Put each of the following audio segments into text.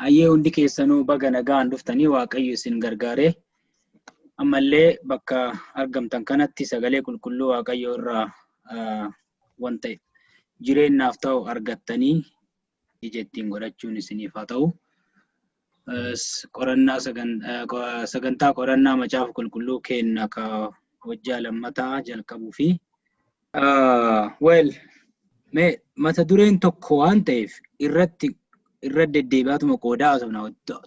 Ayyee hundi keessanuu baga nagaan dhuftanii Waaqayyo isin gargaare. Ammallee bakka argamtan kanatti sagalee qulqulluu Waaqayyo irraa wanta jireenyaaf ta'u argattanii ijattiin godhachuun isiniif haa ta'u. Qorannaa sagantaa qorannaa macaafa qulqulluu keenya ka hojjaa lammataa jalqabuu fi mee mata dureen tokko waan ta'eef irra deddeebi'aatuma qoodaa asumna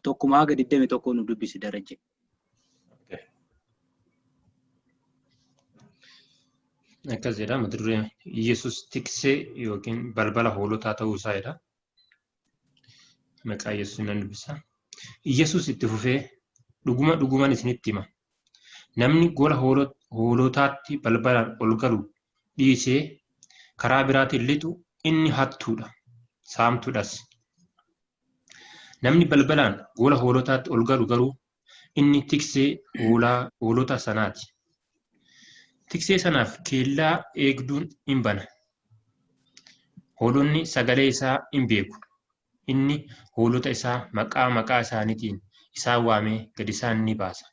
tokkumaa gadi 21 nu dubbisi Daraje. Akkas jedha mata dureen Yesus tiksee yookiin balbala hoolotaa ta'uu isaadha. Maqaa Yesuus nan dubbisa. Yesus itti fufee dhuguman isinitti hima. Namni gola hoolotaatti balbalaan ol galu dhiisee karaa biraatiin lixu inni hattuudha, saamtuudhas. Namni balbalaan gola hoolotaatti ol galu garuu inni tiksee hoolota sanaati. Tiksee sanaaf keellaa eegduun hin bana. Hoolonni sagalee isaa hin beeku. Inni hoolota isaa maqaa isaaniitiin isaan waamee gadi isaan ni baasa.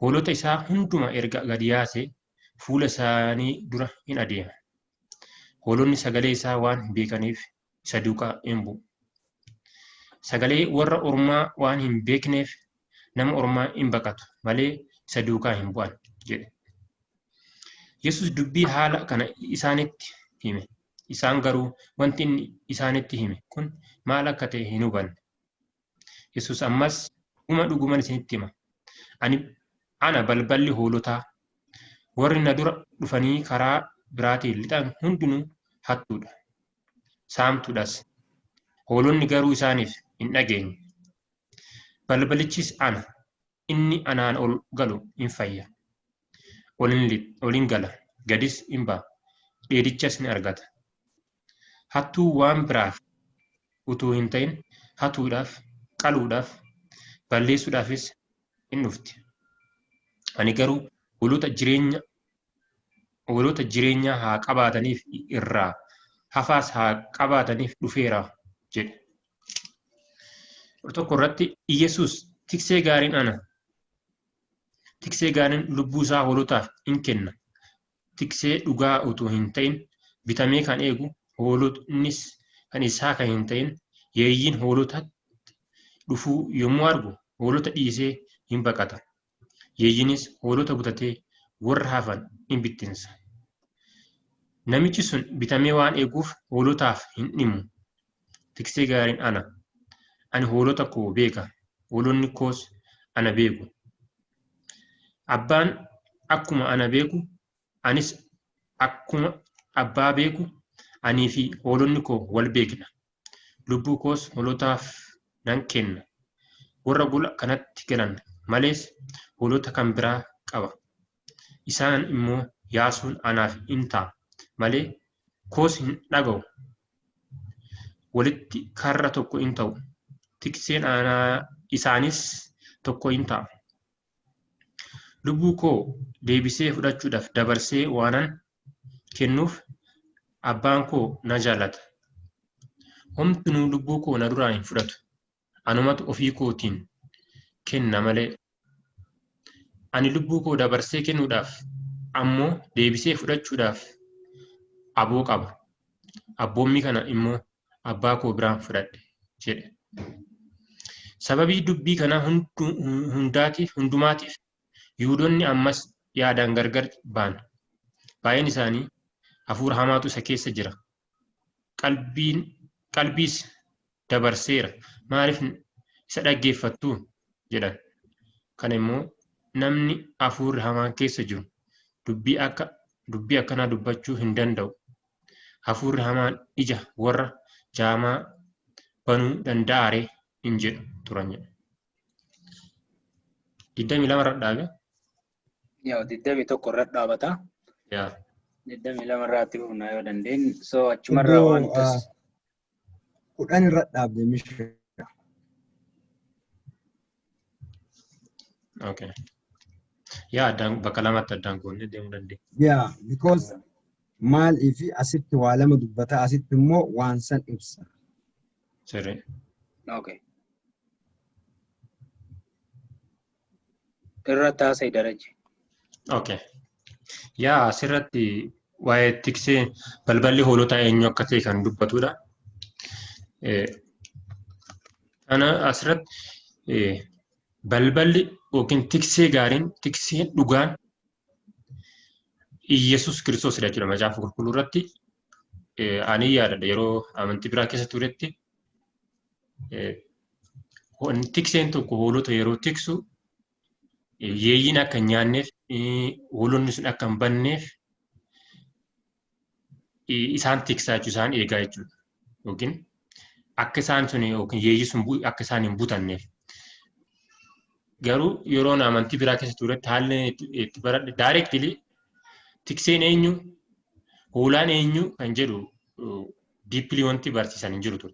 Hoolota isaa hunduma erga gadi yaasee fuula isaanii dura hin adeema. Hoolonni sagalee isaa waan hin beekaniif isa duukaa hin bu'u. Sagalee warra ormaa waan hin beekneef nama ormaa hin baqatu malee isa duukaa hin bu'an jedhe. Yesus dubbii haala kana isaanitti hime. Isaan garuu wanti inni isaanitti hime kun maal akka ta'e hin hubanne. Yesus ammas dhuguman isinitti hima. Ana balballi hoolotaa. Warri na dura dhufanii karaa biraatiin lixan hundinuu hattuudha, saamtuudhas. Hoolonni garuu isaaniif hin dhageenye. Balbalichis ana. Inni anaan ol galu hin fayya. Olin gala, gadis hin ba'a. Dheedichas ni argata. Hattuu waan biraaf utuu hin ta'in hatuudhaaf, qaluudhaaf, balleessuudhaafis hin dhufti. Ani garuu hoolota jireenya haa qabaataniif irraa hafaas haa qabaataniif dhufeera jedhe. Tokko irratti Yesus tiksee gaariin ana. Tiksee gaariin lubbuu isaa hoolotaaf hin kenna. Tiksee dhugaa utuu hin ta'in bitamee kan eegu, hoolonnis kan isaa kan hin ta'in yeeyyiin hoolotatti dhufuu yommuu argu hoolota dhiisee hin baqata. Yeeyyiinis hoolota butatee warra hafan hin bittinsa. Namichi sun bitamee waan eeguuf hoolotaaf hin dhimmu. Tiksee gaariin ana. Ani hoolota koo beeka. Hoolonni koos ana beeku. Abbaan akkuma ana beeku, anis akkuma abbaa beeku, anii fi hoolonni koo wal beekna. Lubbuu koos hoolotaaf nan kenna. Warra gola kanatti galan malees hoolota kan biraa qaba. Isaan immoo yaasuun anaaf hin ta'a malee koos hin dhaga'u. Walitti karra tokko hin ta'u. Tikseen isaanis tokko hin ta'a. Lubbuu koo deebisee fudhachuudhaaf dabarsee waanan kennuuf abbaan koo na jaallata. Homtinuu lubbuu koo na duraa hin fudhatu. Anumatu ofii kootiin kenna malee. Ani lubbuu koo dabarsee kennuudhaaf ammoo deebisee fudhachuudhaaf aboo qaba. Abboommi kana immoo abbaa koo biraan fudhadhe jedhe. Sababii dubbii kana hundumaatiif Yihuudoonni ammas yaadaan gargar ba'an. Baay'een isaanii hafuura hamaatu isa keessa jira. Qalbiis dabarseera. Maaliif isa dhaggeeffattu jedhan. Kana immoo namni hafuurri hamaan keessa jiru dubbii akkanaa dubbachuu hin danda'u. Hafuurri hamaan ija warra jaamaa banuu danda'are hin jedhu turan jedha. 22 irra dhaabe. Yaa 21 irra dhaabata. Yaa. 22 irraatti humnaa yoo dandeenye so achumarraa Iddoo wantas 10 irra dhaabde mishra. Okay. Yaa addaan bakka lamatti addaan goonee deemuu dandeenya. Yeah, because maal ifi asitti waa lama dubbata asitti immoo waan san ibsa. Sirrii. okay. Irra taasise daraje. Okay. Yaa asirratti waa'ee tiksee balballi hoolota eenyu akka ta'e kan dubbatudha. Ana asirratti balballi yookiin tiksee gaariin tikseen dhugaan Iyesus Kiristoosidha jechuudha macaafa qulqulluu irratti. Ani yaadadha yeroo amantii biraa keessa turetti tikseen tokko hoolota yeroo tiksu yeeyyiin akka hin nyaanneef hoolonni sun akka hin banneef isaan tiksaa jechuudha isaan eegaa jechuudha. Yookiin akka isaan sun yookiin yeeyyi sun akka isaan hin butanneef. Garuu yeroo amantii biraa keessa turetti haalli itti baradhe directly tikseen eenyu hoolaan eenyu kan jedhu deeply wanti barsiisan hin jiru ture.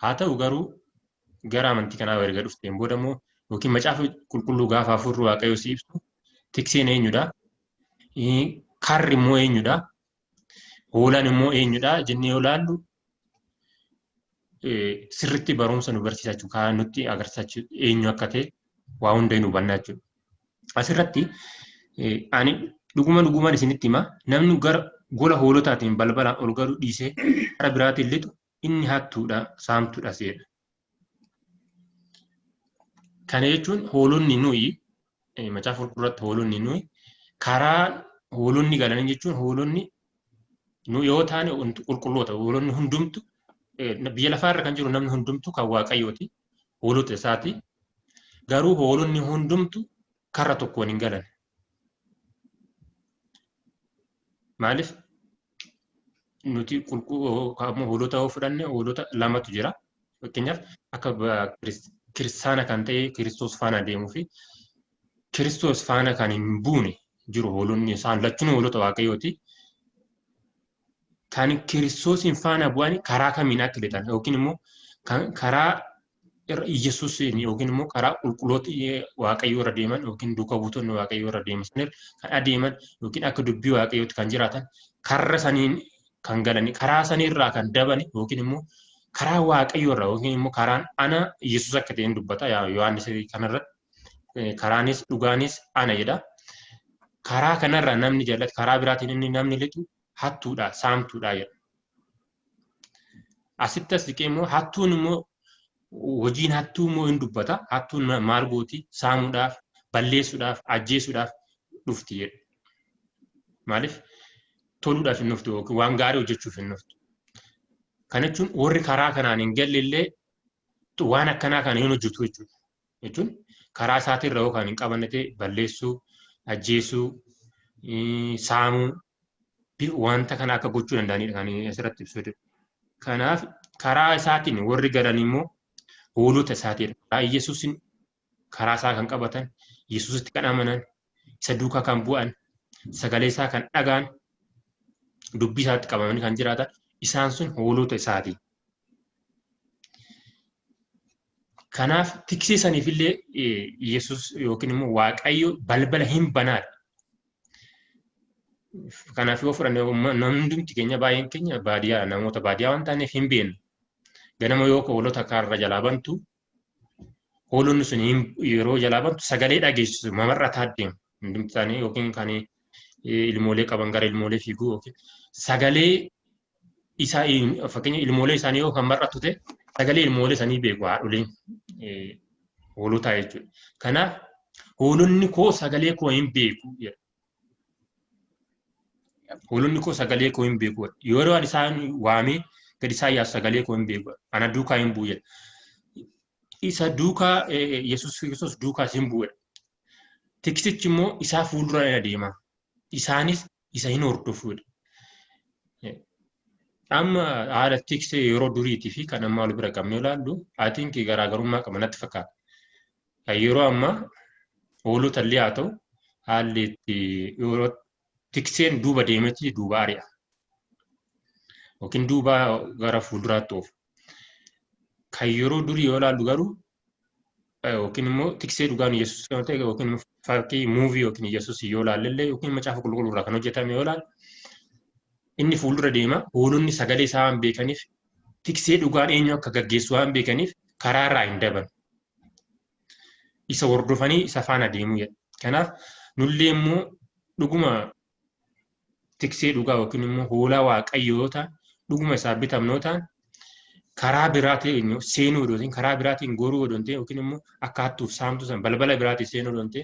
Haa ta'u garuu gara amantii kanaa erga dhufteen booda immoo yookiin macaafa qulqulluu gaafa afurri Waaqayyoo si ibsu tikseen eenyudha? Karri immoo eenyudha? Hoolaan immoo eenyudha? Jennee yoo ilaallu sirriitti barumsa nu barsiisa jechuudha. Kan nutti agarsiisa eenyu akka ta'e waa hunda hin hubanna jechuudha. Asirratti ani dhugumaan isinitti hima namni gara gola hoolotaatiin balbalaan ol galuu dhiisee gara biraatiin lixu inni hattuudha saamtuudha seedha. Kana jechuun hoolonni nuyi macaafa qulqulluutti hoolonni nuyi karaa hoolonni galanii jechuun hoolonni nu yoo taane qulqulloota hoolonni hundumtu biyya lafaarra kan jiru namni hundumtu kan Waaqayyooti hoolota isaati. Garuu hoolonni hundumtu karra tokkoon hin galan. Maaliif nuti hoolota yoo fudhanne hoolota lamatu jira. Fakkeenyaaf akka kiristaana kan ta'e Kiristoos faana deemuu fi Kiristoos faana kan hin buune jiru hoolonni isaan lachuun hoolota Waaqayyooti. Kan Kiristoosiin faana bu'an karaa kamiin akka lixan yookiin immoo karaa Iyesuusiin yookiin immoo karaa qulqulloota Waaqayyoo irra deeman yookiin duukaa buutonni Waaqayyoo irra deeman kan adeeman yookiin akka dubbii Waaqayyootti kan jiraatan karra saniin kan galanii karaa saniirraa kan daban yookiin immoo karaa Waaqayyoo irraa yookiin immoo karaan ana Iyesuus akka ta'een dubbata Yohaannis kanarratti karaanis dhugaanis ana jedha. Karaa kanarraa namni jallate karaa biraatiin inni namni lixu hattuudha saamtuudha jedha. Asitti as dhiqee immoo hattuun immoo hojiin hattuu immoo hin dubbata. Hattuun maal gooti saamuudhaaf balleessuudhaaf ajjeesuudhaaf dhufti jedha. Maaliif toluudhaaf hin dhuftu yookiin waan gaarii hojjechuuf hin dhuftu. Kana jechuun warri karaa kanaan hin galle illee waan akkanaa kana hin hojjetu jechuudha. Jechuun karaa isaatirra yookaan hin qabanne ta'e balleessuu, ajjeesuu, saamuu wanta kana akka gochuu danda'anidha kan asirratti ibsu. Kanaaf karaa isaatiin warri galan immoo hoolota isaatiidha. Karaa Iyesuusin karaa isaa kan qabatan, Iyesuusitti kan amanan, isa duukaa kan bu'an, sagalee isaa kan dhagaan, dubbii isaatti qabamanii kan jiraatan isaan sun hoolota isaati. Kanaaf tiksiisaniif illee Iyesuus yookiin immoo Waaqayyo balbala hin banaadha. Kanaaf yoo fudhanne namni keenya baay'een keenya baadiyyaa namoota baadiyyaa waan taaneef hin beeknu. Ganama yoo hoolota kaarra jalaa bantu hoolonni sun yeroo jalaa bantu sagalee dhageessisu mamarrataa deemu. Hundumti isaanii yookiin kan ilmoolee qaban gara ilmoolee fiiguu yookiin sagalee isaa fakkeenya ilmoolee isaanii yoo kan mar'atu ta'e sagalee ilmoolee isaanii beeku haadholiin hoolotaa jechuudha. Kanaaf hoolonni koo sagalee koo hin beeku. Hoolonni koo sagalee koo hin beeku. Yeroo isaan waamee gadi isaan yaasu sagalee koo hin beeku. Ana duukaa hin bu'u. Isa duukaa Yesuus Kiristoos duukaa hin bu'u. Tiksichi immoo isaa fuuldura adeema. Isaanis isa hin hordofu. Amma haala tiksee yeroo duriitii fi kan ammaa wal bira qabnee ilaallu I think garaagarummaa qaba natti fakkaata. Kan yeroo ammaa hoolota illee haa ta'u haalli itti yeroo tikseen duuba deemetii duuba ari'a. Yookiin duuba gara fuulduraatti oofu. Kan yeroo durii yoo ilaallu garuu yookiin immoo tiksee dhugaan Yesuus kan ta'e yookiin fakkii muuvii yookiin Yesuus yoo ilaalle yookiin macaafa qulqulluu irraa kan hojjetame yoo ilaalle inni fuuldura deema hoolonni sagalee isaa waan beekaniif tiksee dhugaan eenyu akka gaggeessu waan beekaniif karaa irraa hin daban. Isa hordofanii isa faana deemuu jedha. Kanaaf nullee immoo dhuguma tiksee dhugaa yookiin immoo hoolaa waaqayyoo ta'an dhuguma isaa bitamnoo ta'an karaa biraatiin seenuu odootiin karaa biraatiin goruu odoonte yookiin immoo akka hattuuf saamtu san balbala biraatiin seenuu odoonte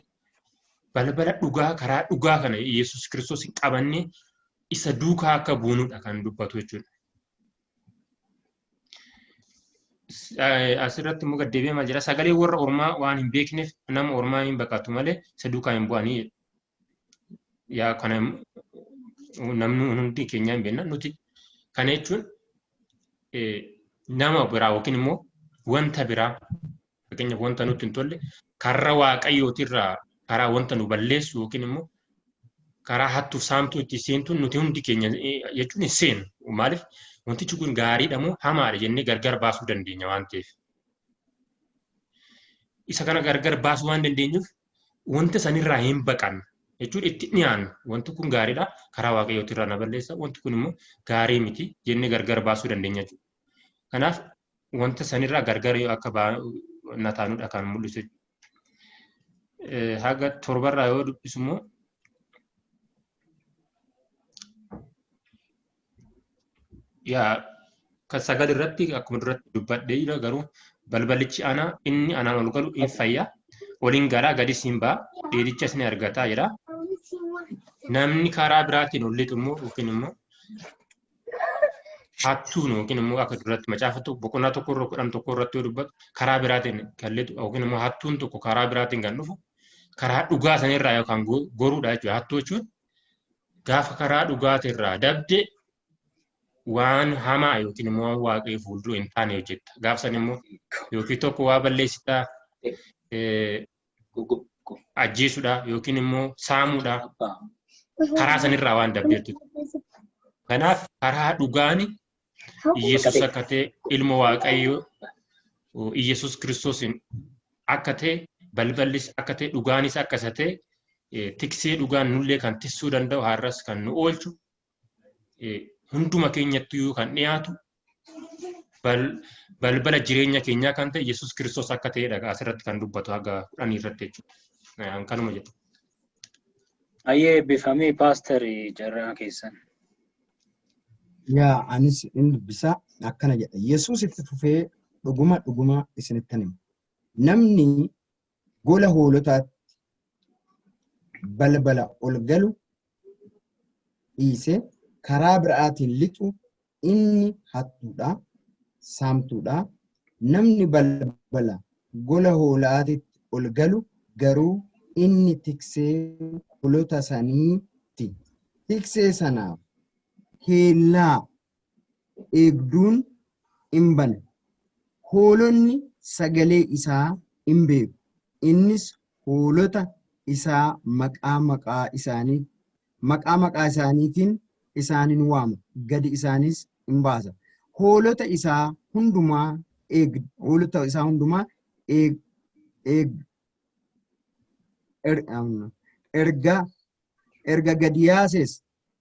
balbala dhugaa karaa dhugaa kana Yesuus Kiristoos hin qabannee isa duukaa akka buunuudha kan dubbatu jechuudha. Asirratti immoo gaddeebi'ee maal jira sagalee warra ormaa waan hin beekneef nama ormaa hin baqatu malee isa duukaa hin bu'anii yaa kana namni hundi keenya hin beekna nuti kana jechuun nama biraa yookiin immoo wanta biraa fakkeenyaaf wanta nutti hin tolle karra waaqayyootirraa karaa wanta nu balleessu yookiin immoo karaa hattuuf saamtuu itti seentuun nuti hundi keenya jechuun hin seenu. Maaliif wantichi kun gaariidha moo hamaadha jennee gargar baasuu dandeenya waan ta'eef. Isa kana gargar baasuu waan dandeenyuuf wanta sanirraa hin baqannu jechuun itti dhiyaannu wanti kun gaariidha karaa waaqayyootirraa na balleessa wanti kun immoo gaarii miti jennee gargar baasuu dandeenya jechuudha. Kanaaf wanta sanirraa gargar yoo akka na taanudha kan mul'isu. Haga torbarraa yoo dubbisu immoo yaa kan sagal irratti akkuma duratti dubbadhee jira garuu balbalichi ana inni anaan ol galu in fayya waliin garaa gadi siin ba'a dheedichas ni argataa jedha. Namni karaa biraatiin ol lixu immoo yookiin immoo hattuun yookiin immoo akka duratti macaafa boqonnaa tokko irra 11 irratti yoo dubbatu karaa biraatiin kan lixu yookiin immoo hattuun tokko karaa biraatiin kan dhufu karaa dhugaa sanirraa yookaan goruudha jechuudha. Hattuu jechuun gaafa karaa dhugaatirraa dabde waan hamaa yookiin immoo waaqayyo fuuldura hin taane hojjetta. Gaafa san immoo yookiin tokko waa balleessitaa ajjeesuudha yookiin immoo saamuudha karaa sanirraa waan dabdeettu. Kanaaf karaa dhugaani Yesuus akka ta'e ilma waaqayyoo Yesuus Kiristoosin akka ta'e balballis akka ta'e dhugaanis akka isa ta'e tiksee dhugaan nullee kan tissuu danda'u har'as kan nu oolchu hunduma keenyatti kan dhiyaatu balbala jireenya keenyaa kan ta'e Yesuus Kiristoos akka ta'edha asirratti kan dubbatu haga 10 irratti jechuudha. Kanuma jedhu. Ayyee eebbifamee paasterii jarraa keessan. Yaa anis inni dubbisa akkana jedha. Yesuus itti fufee dhuguma isinitti hima. Namni gola hoolotaatti balbala ol galu dhiisee karaa biraatiin lixu inni hattuudha, saamtuudha. Namni balbala gola hoolaatti ol galu garuu inni tiksee hoolota saniiti. Tiksee sanaaf heellaa eegduun hin bane. Hoolonni sagalee isaa hin beeku. Innis hoolota isaa maqaa isaaniitiin isaanin waama. Gadi isaanis hin baasa. Hoolota isaa hundumaa erga gadi yaases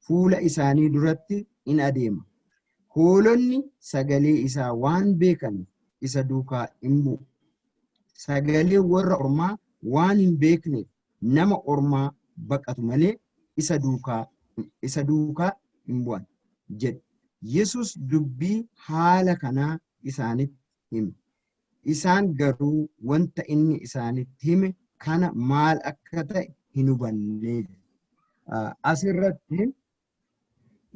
fuula isaanii duratti in adeema. Hoolonni sagalee isaa waan beekaniif isa duukaa hin bu'u. Sagalee warra ormaa waan hin beekneef nama ormaa baqatu malee isa duukaa hin bu'an jedhe. Yesuus dubbii haala kanaa isaanitti hime. Isaan garuu wanta inni isaanitti hime kana maal akka ta'e hin hubanne. Asirratti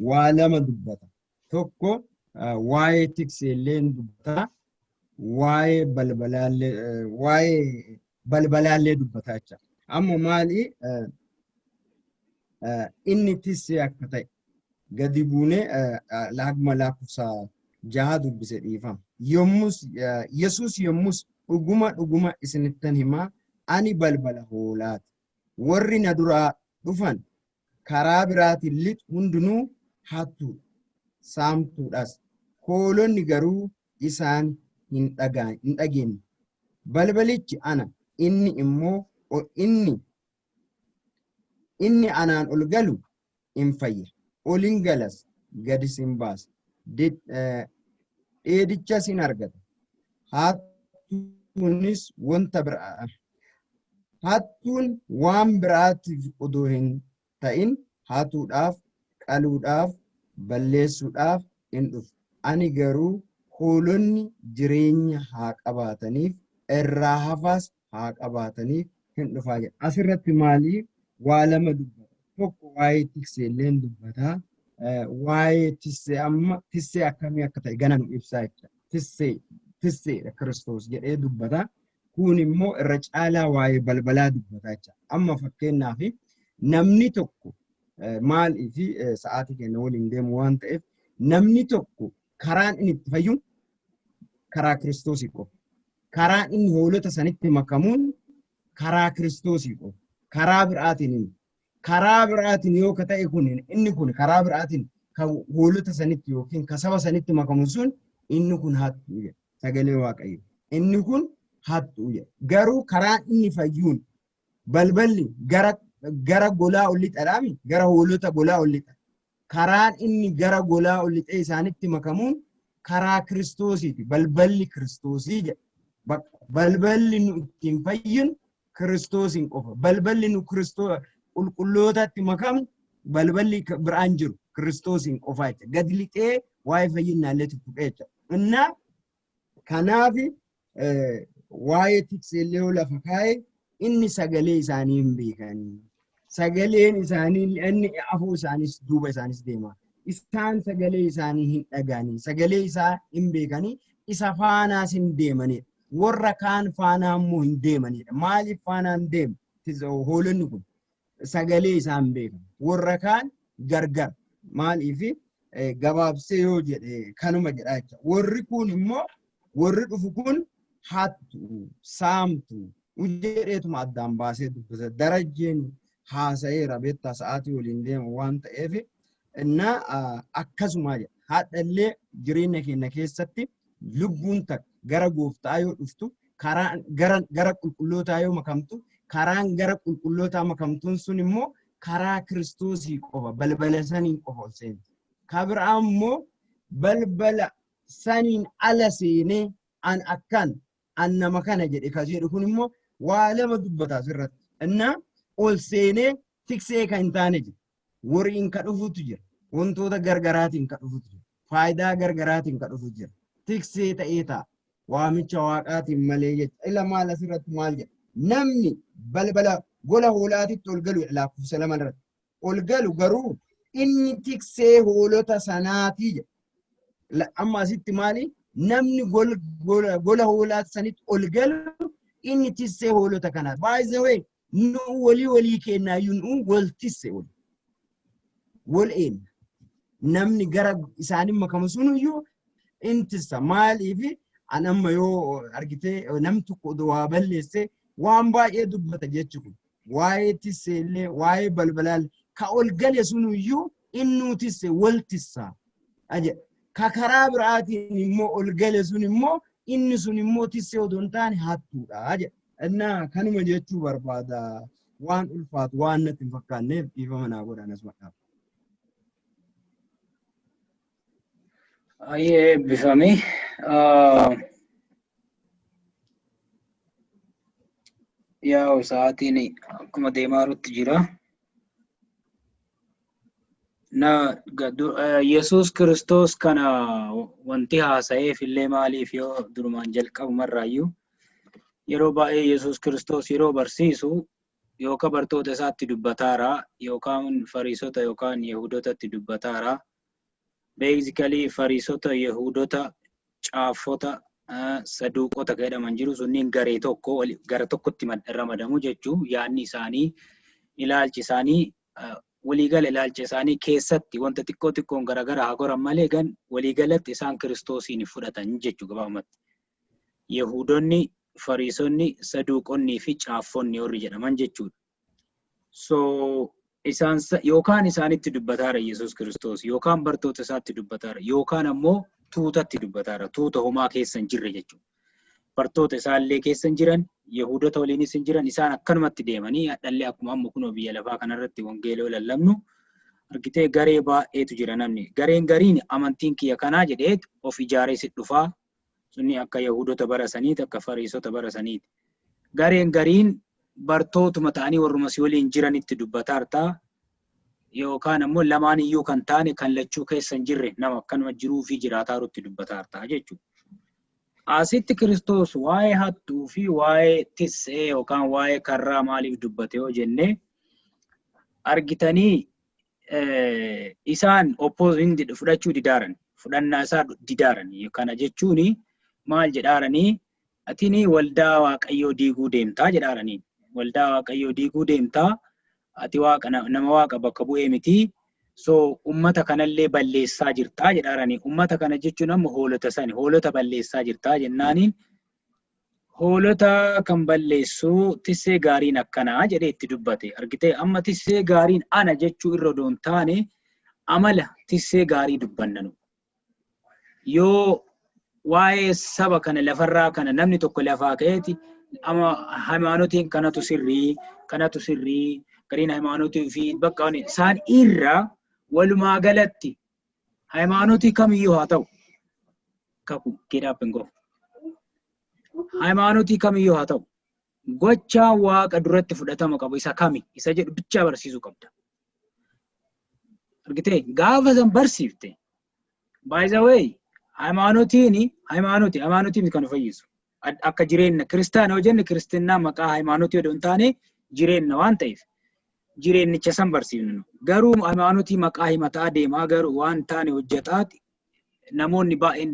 waa lama dubbata. Tokko waa'ee tikseellee dubbata. Waa'ee balbalaallee dubbata jecha. Amma maali inni tissee akka ta'e gadi buunee laagma lakkoofsa 6 dubbise dhiifama. Yesuus yommus dhuguma isinittan himaa ani balbala hoolaati. Warri na duraa dhufan karaa biraatiin lixu hundinuu hattuudha, saamtuudhaas. Hoolonni garuu isaan hin dhageenye. Balbalichi ana, inni immoo inni anaan ol galu in fayya. Olin galas gadis hin baasa. Dheedichas hin argata. Hattuun waan biraatiif odoo hin ta'in hatuudhaaf, qaluudhaaf, balleessuudhaaf hin dhufu. Ani garuu hoolonni jireenya haa qabaataniif, irraa hafaas haa qabaataniif hin dhufaa jedha. Asirratti maaliif waa lama dubbata? Tokko waa'ee tiksee illee dubbata. Waa'ee tissee amma tissee akkamii akka ta'e gana nu ibsaa jecha. Tisseedha Kiristoos jedhee dubbata. Kun immoo irra caalaa waa'ee balbalaa dubbata jecha. Amma fakkeenyaaf namni tokko maalii fi sa'aatii keenya waliin deemu waan ta'eef namni tokko karaan inni itti fayyuun karaa Kiristoosii qofa. Karaan inni hoolota sanitti makamuun karaa Kiristoosii qofa. Karaa biraatiin yoo ka ta'e kun inni kun karaa biraatiin kan hoolota sanitti yookiin kan saba sanitti makamu sun inni kun hattuu jedha. Sagalee Waaqayyoo. Inni kun hattuu jedha. Garuu karaan inni fayyuun balballi gara golaa ol lixadhaami, gara hoolota golaa ol lixa. Karaan inni gara golaa ol lixee isaanitti makamuun karaa Kiristoosiiti. Balballi Kiristoosii jedha. Balballi nu ittiin fayyinu Kiristoosiin qofa. Balballi nu qulqullootatti makamu balballi biraan jiru Kiristoosiin qofa jecha. Gad lixee waa'ee fayyinaallee tuttuqee jecha. Innaa kanaaf waa'ee tikseellee yoo lafa kaa'e inni sagalee isaanii hin beekanii. Sagaleen isaanii inni afuu isaanis duuba isaanis deema. Isaan sagalee isaanii hin dhaga'anii. Sagalee isaa hin beekanii. Isa faanaas hin deemanidha. Warra kaan faanaa immoo hin deemanidha. Maaliif faanaan deemu? Hoolonni kun sagalee isaa hin beekan. Warra kaan gargar. Maaliif gabaabsee yoo jedhe kanuma jedhaa jecha. Warri kun immoo warri dhufu kun hattuu, saamtuu jedheetuma addaan baasee dubbisa. Darajjeen haasa'eera beektaa sa'aatii waliin deemu waan ta'eef akkasuma jedha. Haadhallee jireenya keenya keessatti lubbuun takka gara gooftaa yoo dhuftu, gara qulqullootaa yoo makamtu, karaan gara qulqullootaa makamtuun sun immoo karaa Kiristoosii qofa, balbala saniin qofa ol seenti. Kabiraa immoo balbala saniin ala seenee an nama kana jedhe ka jedhu kun immoo waa lama dubbataa asirratti. Innaa ol seenee tiksee kan hin taane jira. Wariin ka dhufutu jira. Wantoota gargaraatiin ka dhufutu jira. Faayidaa gargaraatiin ka dhufutu jira. Tiksee ta'ee ta'a. Waamicha waaqaatiin malee jecha. Ila maal asirratti maal jedha? Namni balbala gola hoolaatitti ol galu lakkoofsa 2 irratti. Ol galu garuu inni tiksee hoolota sanaatii jedha. Amma asitti maali? Namni gola hoolaati sanitti ol galu inni tiksee hoolota kanaati. By the way, nu walii kennaayyuu nu wal tisse wal een. Namni gara isaanii makamu sunuyyuu intissa. Maaliif anamma yoo argitee namni tokko waa balleessee waan baay'ee dubbata jechuudha. Waa'ee tissee illee waa'ee balbalaa ka ol gale sunuyyuu innuu tisse wal tissa. Ka karaa biraatiin immoo ol gale sun immoo inni sun immoo tissee odoo hin taane hattuudha. Innaa kanuma jechuu barbaada. Waan ulfaatu waan natti hin fakkaanneef dhiifama naa godhan as maqaaf. Ayyee eebbifame. Yaa sa'aatiin akkuma deemaa jirutti jira. Yesuus Kiristoos kana wanti haasa'eef illee maaliif yoo durumaan jalqabumarraayyuu yeroo baay'ee Yesuus Kiristoos yeroo barsiisu yookaan bartoota isaatti dubbataara yookaan fariisota yookaan Yahudotatti dubbataara. Basically fariisota, Yahudota, caafota, saduuqota jedhaman jiru sunniin garee tokko gara tokkotti ramadamu jechuun yaadni isaanii ilaalchi isaanii waliigala ilaalcha isaanii keessatti wanta xiqqoon garaagaraa haa goran malee gan waliigalatti isaan Kiristoosiin fudhatan jechuu gabaabumatti. Yahudonni, Fariisonni, Saduuqonnii fi Caaffonni warri jedhaman jechuudha. So isaan yookaan isaanitti dubbataara Yesuus Kiristoos yookaan bartoota isaatti dubbataara yookaan ammoo tuutatti dubbataara. Tuuta homaa keessa hin jirre jechuudha. Bartoota isaallee keessa hin jiran, Yahudota waliinis hin jiran, isaan akkanumatti deemanii dhalli akkuma amma kunoo biyya lafaa kanarratti wangeeloo lallabnu argitee garee baay'eetu jira namni. Gareen gariin amantiin kiyya kanaa jedheet of ijaaree sit dhufaa. Sunni akka Yahudota barasaniiti, akka Fariisota barasaniiti. Gareen gariin bartootuma ta'anii warruma si waliin jiranitti dubbataartaa yookaan ammoo lamaan iyyuu kan taane kan lachuu keessa hin jirre nama akkanuma jiruu fi jiraataarutti dubbataartaa jechuudha. Asitti Kiristoos waa'ee hattuu fi waa'ee tissee yookaan waa'ee karraa maaliif dubbate yoo jenne argitanii isaan oppoosiin fudhachuu didaaran fudhannaa isaa didaaran kana jechuun maal jedhaaranii atini waldaa waaqayyoo diiguu deemtaa jedhaaranii waldaa waaqayyoo diiguu deemtaa ati waaqa nama waaqa bakka bu'ee miti. So ummata kanallee balleessaa jirtaa jedhaaranii ummata kana jechuun amma hoolota sani hoolota balleessaa jirtaa jennaaniin hoolota kan balleessuu tissee gaariin akkanaa jedhee itti dubbate argitee amma tissee gaariin ana jechuu irra doon taane amala tissee gaarii dubbannanu yoo waa'ee saba kana lafarraa kana namni tokko lafaa ka'eeti ama haymanotiin kanatu sirrii gariin haymanotii fi bakka isaan irra walumaa galatti haymanotii kamiyyuu haa ta'u kaku kedhaapingo haymanotii kamiyyuu haa ta'u gochaa waaqa duratti fudhatama qabu isa kami isa jedhu bichaa barsiisuu qabda. Argitee gaafa san barsiifte by the way haymanotiin kan fayyisu akka jireenya kiristaana yoo jenne kiristinnaa maqaa haymanotii yoo taane jireenya waan ta'eef jireenicha san barsiifnu garuu haymanotii maqaa himataa deemaa garuu waan taane hojjetaati namoonni baay'een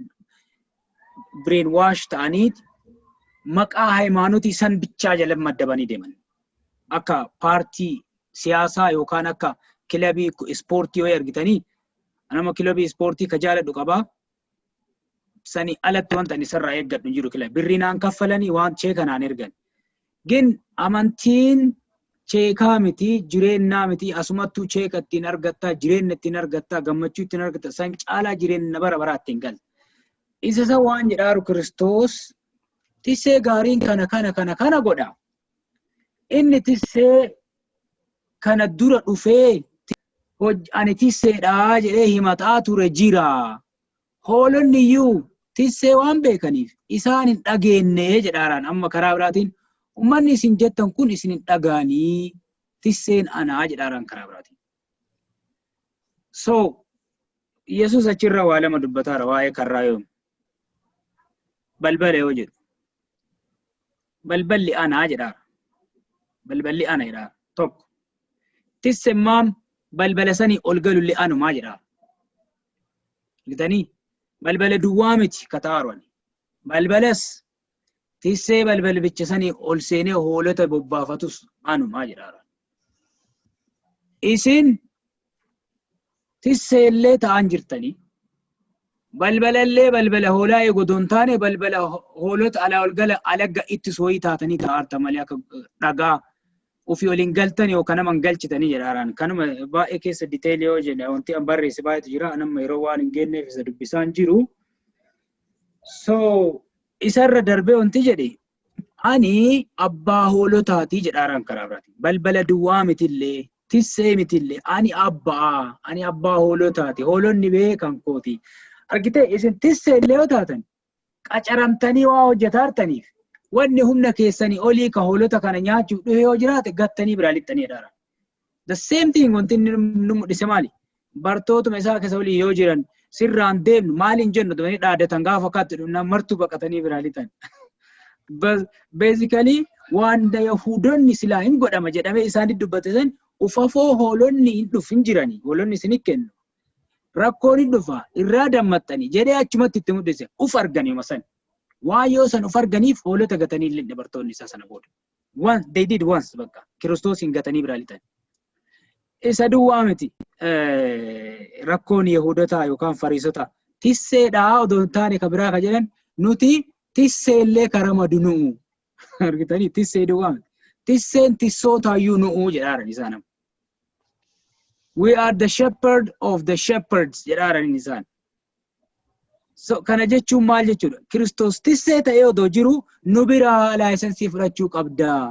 brain wash ta'aniiti maqaa haymanotii san bichaa jala maddabanii deeman akka paartii siyaasaa yookaan akka kilabii ispoortii yoo argitanii nama kilabii ispoortii ka jaaladhu qabaa sani alatti wanta isarraa eeggadhu jiru kilabii birrinaan kaffalanii waan cheekanaan ergan gin amantiin cheekaa miti jireenyaa miti asumattuu cheeka ittiin argattaa jireenya ittiin argattaa gammachuu ittiin argattaa san caalaa jireenya bara baraatti hin galle. Isa san waan jedhaaru Kiristoos tissee gaariin kana godha. Inni tissee kana dura dhufee ani tisseedhaa jedhee himataa ture jira. Hoolonni iyyuu tissee waan beekaniif isaan hin dhageenye jedhaaraan amma karaa biraatiin ummanni isin jettan kun isin hin dhagaanii tisseen anaa jedhaaraan karaa biraatiin. So Yesuus achirra waa lama dubbataara waa'ee karraa yoo balbala yoo jedhu balballi anaa jedhaara balballi ana jedhaara tokko tissemmaan balbala sanii ol galulli anumaa jedhaara. Gitanii balbala duwwaa miti kataaruun balbalas tissee balbala bicha sanii ol seenee hoolota bobbaafatus anumaa jedhaara. Isin tissee illee ta'an jirtanii balbala illee balbala hoolaa eegodoon taane balbala hoolota alaa ol gala alagga itti sooyii taatanii ta'arta malee akka dhagaa ofii waliin galtan yookaan nama galchitanii jedhaaraan kanuma baay'ee keessa diteelii yoo jenne wanti an barreesse baay'eetu jira nama yeroo waan hin geenneef isa dubbisaan jiru. So isarra darbee wanti jedhe ani abbaa hoolotaatii jedhaaraan karaa biraati balbala duwwaa mitillee tissee mitillee ani abbaa hoolotaati hoolonni beekan kooti. Argitee isin tissee illee yoo taatan qacaramtanii waa hojjetaartaniif wanni humna keessanii olii ka hoolota kana nyaachuuf dhufe yoo jiraate gattanii biraa lixxanii jedhaara. The same thing wanti inni nu mul'ise maali? Bartootuma isaa keessa olii yoo jiran sirraan deemnu maaliin jennu ta'anii dhaadatan gaafa kaatti dhumnaan martuu baqatanii biraa lixan. Basically wanda Yahudonni silaa hin godhama jedhamee isaanitti dubbatan ufafoo hoolonni hin dhufin jiranii hoolonni isin kennu. Rakkoon hin dhufa irraa dammaxxanii jedhee achumatti itti mul'ise uf argan yooma san. Waan yoo san uf arganiif hoolota gatanii illee bartoonni isaa sana booda. They did once bakka Kiristoos hin gatanii biraa lixan. isa duwwaa miti rakkoon Yahudotaa yookaan Fariisotaa tisseedhaa odoo hin taane ka biraa ka jedhan nuti tisseellee karamadu nu'u argitanii tissee duwwaa miti tisseen tissootayyuu nu'u jedhaaran isaan we are the shepherd of the shepherds jedhaaran isaan so kana jechuun maal jechuudha Kiristoos tissee ta'ee odoo jiru nu biraa laayisensii fudhachuu qabdaa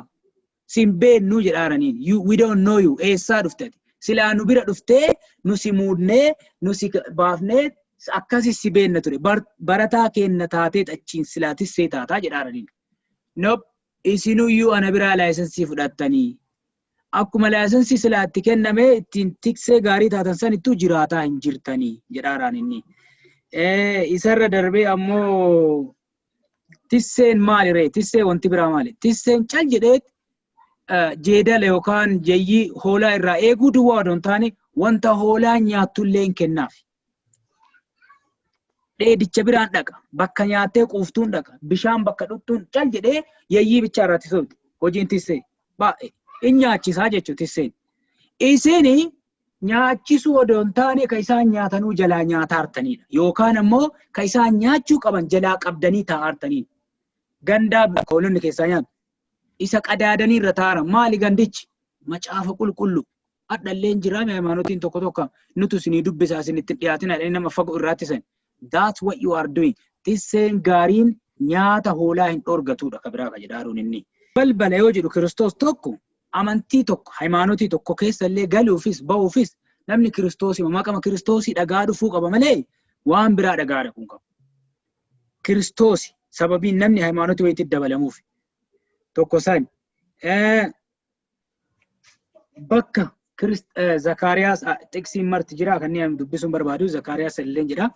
sin beennu jedhaaraniin we don't know you eessaa dhuftati silaa nu bira dhuftee nu si muudnee nu si baafnee akkasis si beenna ture barataa keenna taatee achiin silaa tissee taataa jedhaaraniin nope isinuyyuu ana biraa laayisensii fudhattanii akkuma laayisensii silaatti kenname ittiin tiksee gaarii taatan sanittuu jiraataa hin jirtanii jedhaaraan inni isarra darbee ammoo tisseen maali ree tissee wanti biraa maali tisseen cal jedheet jeedala yookaan jeyyii hoolaa irraa eeguu duwwaa odoo hin taane wanta hoolaa nyaattullee hin kennaaf dheedicha biraan dhaqa bakka nyaattee quuftuun dhaqa bishaan bakka dhugtuun cal jedhee yeyyii bichaa irratti sooti hojiin tissee baay'ee in nyaachisaa jechuun tisseen isin nyaachisuu odoo hin taane ka isaan nyaatanuu jalaa nyaataa hartanidha yookaan ammoo ka isaan nyaachuu qaban jalaa qabdanii taa'aa hartanidha gandaa hoolonni keessaa nyaatu isa qadaadanii irra taa'an maali gandichi macaafa qulqulluu adhalleen jiraame haymanotiin tokko tokko nutu isinii dubbisaa isinitti dhiyaatina dhanii nama fagoo irraatti san that's what you are doing tisseen gaariin nyaata hoolaa hin dhorgatudha ka biraa ka jedhaaruun inni balbala yoo jedhu Kiristoos tokko amantii tokko haymanotii tokko keessallee galuufis ba'uufis namni Kiristoosii maqama Kiristoosii dhagaa dhufuu qaba malee waan biraa dhagaadha kun qabu Kiristoosii sababiin namni haymanotii wayiitti dabalamuuf tokko san bakka Zakariyaas xiqsiin marti jira kanneen dubbisuun barbaadu Zakariyaas illee jira